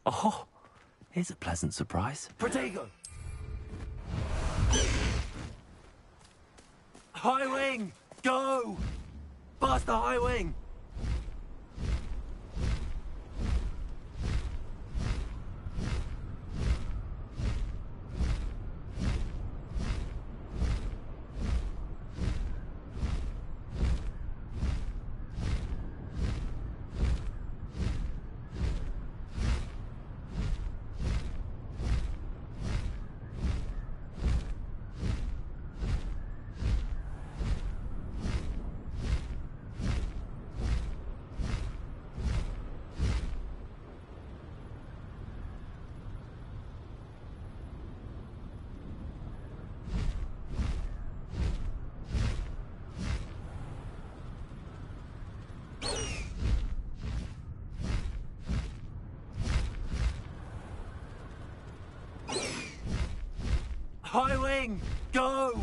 Oh, here's a pleasant surprise.
Protego!
High wing! Go! Past the high wing! High wing! Go!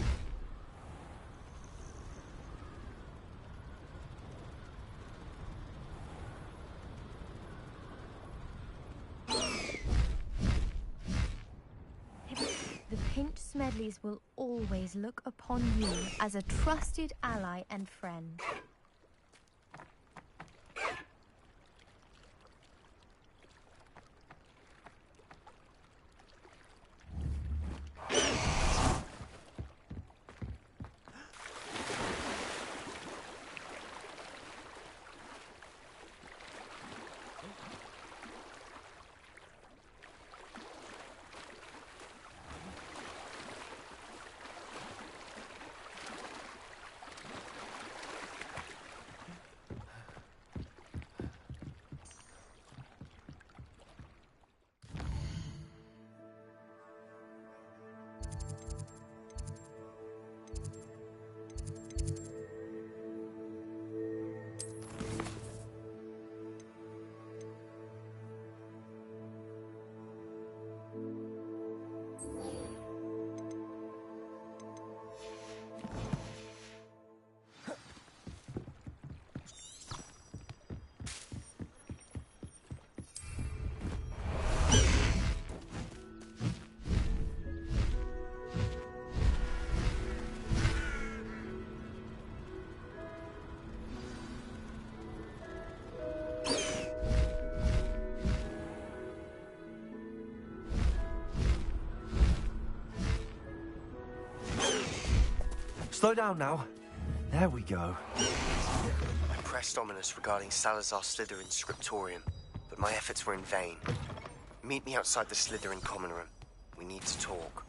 The Pinch Smedleys will always look upon you as a trusted ally and friend.
Slow down now. There we go.
I pressed ominous regarding Salazar Slytherin's scriptorium, but my efforts were in vain. Meet me outside the Slytherin common room. We need to talk.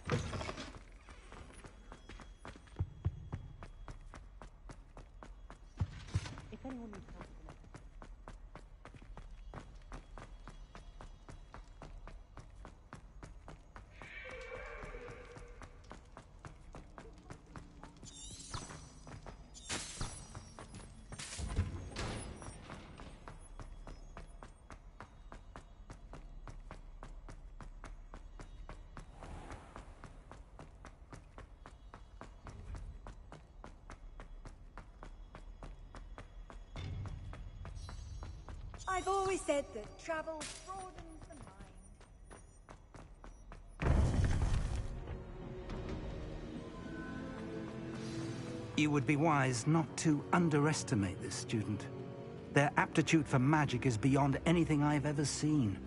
I've always said that travel broadens the mind.
You would be wise not to underestimate this student. Their aptitude for magic is beyond anything I've ever seen,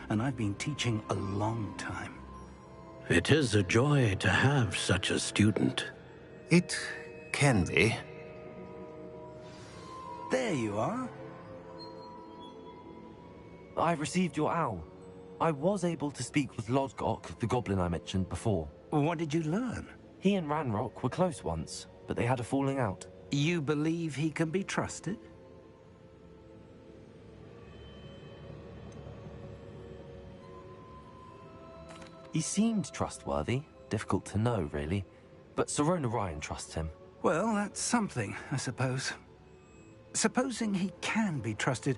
and I've been teaching a long time.
It is a joy to have such a student.
It can be.
There you are.
I received your owl. I was able to speak with Lodgok, the goblin I mentioned before.
What did you learn?
He and Ranrock were close once, but they had a falling out.
You believe he can be trusted?
He seemed trustworthy. Difficult to know, really. But Serona Ryan trusts him.
Well, that's something, I suppose. Supposing he can be trusted,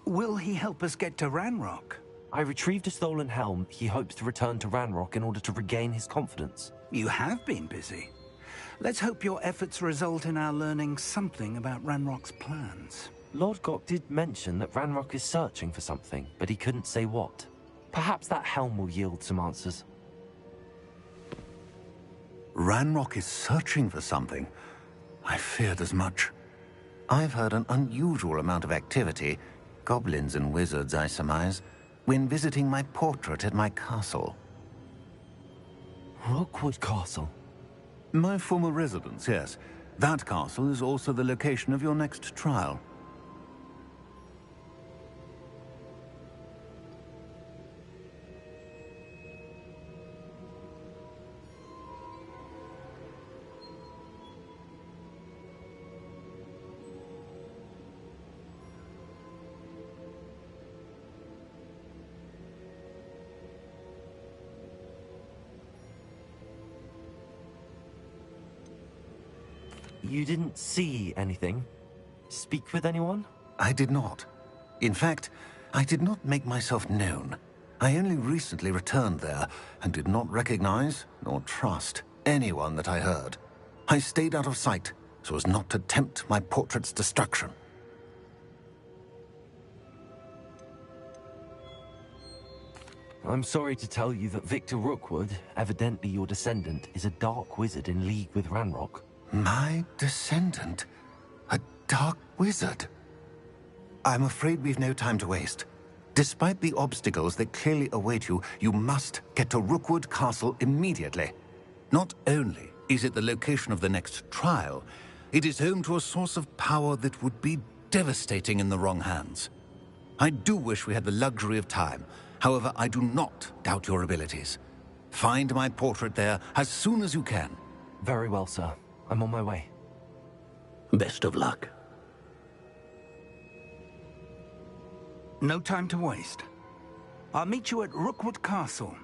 will he help us get to Ranrock?
I retrieved a stolen helm. He hopes to return to Ranrock in order to regain his confidence.
You have been busy. Let's hope your efforts result in our learning something about Ranrock's plans.
Lodgok did mention that Ranrock is searching for something, but he couldn't say what. Perhaps that helm will yield some answers.
Ranrock is searching for something? I feared as much. I've heard an unusual amount of activity, goblins and wizards, I surmise, when visiting my portrait at my castle.
Rookwood Castle?
My former residence, yes. That castle is also the location of your next trial.
You didn't see anything? Speak with anyone?
I did not. In fact, I did not make myself known. I only recently returned there and did not recognize nor trust anyone that I heard. I stayed out of sight so as not to tempt my portrait's destruction.
I'm sorry to tell you that Victor Rookwood, evidently your descendant, is a dark wizard in league with Ranrock.
My descendant? A dark wizard? I'm afraid we've no time to waste. Despite the obstacles that clearly await you, you must get to Rookwood Castle immediately. Not only is it the location of the next trial, it is home to a source of power that would be devastating in the wrong hands. I do wish we had the luxury of time. However, I do not doubt your abilities. Find my portrait there as soon as you can.
Very well, sir. I'm on my way.
Best of luck.
No time to waste. I'll meet you at Rookwood Castle.